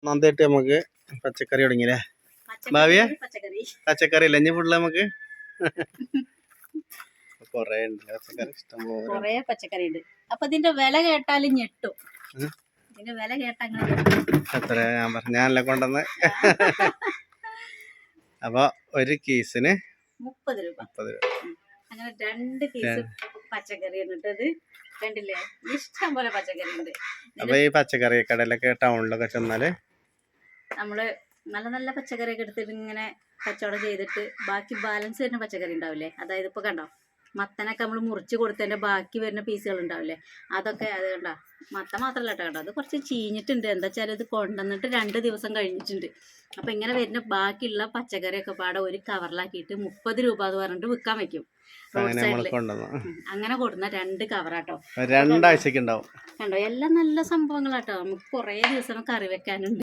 നന്നായിട്ട് നമുക്ക് പച്ചക്കറി തുടങ്ങിയില്ലേ ഭാവിയെ? പച്ചക്കറി അല്ല ഇനി ഫുള്ള് നമുക്ക് കൊറേ ഉണ്ട് പച്ചക്കറി, കൊറേ പച്ചക്കറി ഉണ്ട്. അപ്പൊ ഇതിന്റെ വില കേട്ടാലും ഞെട്ടും. ഇതിന്റെ വില കേട്ടാ എത്ര ഞാൻ പറഞ്ഞല്ലേ കൊണ്ടുവന്ന്. അപ്പൊ ഒരു കേസിന് 30 രൂപ. അങ്ങനെ 2 കേസ് പച്ചക്കറി ഇട്ടത് കണ്ടില്ലേ? ഇഷ്ടം പോലെ പച്ചക്കറി ഉണ്ട്. അപ്പൊ ഈ പച്ചക്കറി കടയിലൊക്കെ ടൗണിലൊക്കെ ചെന്നാല് നമ്മള് നല്ല നല്ല പച്ചക്കറിയൊക്കെ എടുത്തിട്ട് ഇങ്ങനെ കച്ചവടം ചെയ്തിട്ട് ബാക്കി ബാലൻസ് വരുന്ന പച്ചക്കറി ഉണ്ടാവില്ലേ? അതായത് ഇപ്പൊ കണ്ടോ, മത്തനൊക്കെ നമ്മൾ മുറിച്ച് കൊടുത്തതിന്റെ ബാക്കി വരുന്ന പീസുകൾ ഉണ്ടാവില്ലേ? അതൊക്കെ അത് കണ്ടോ, മത്ത മാത്രമല്ല കേട്ടോ, കണ്ടോ അത് കുറച്ച് ചീഞ്ഞിട്ടുണ്ട്. എന്താ വെച്ചാൽ ഇത് കൊണ്ടുവന്നിട്ട് 2 ദിവസം കഴിഞ്ഞിട്ടുണ്ട്. അപ്പൊ ഇങ്ങനെ വരുന്ന ബാക്കിയുള്ള പച്ചക്കറിയൊക്കെ പാടെ ഒരു കവറിലാക്കിയിട്ട് 30 രൂപ എന്ന് പറഞ്ഞിട്ട് വിൽക്കാൻ വെക്കും റോഡ് സൈഡില്. അങ്ങനെ കൊടുന്ന 2 കവറാട്ടോ, 2 ആഴ്ചക്ക് ഉണ്ടാവും. കണ്ടോ എല്ലാം നല്ല സംഭവങ്ങളാട്ടോ. നമുക്ക് കുറേ ദിവസം കറി വെക്കാനുണ്ട്.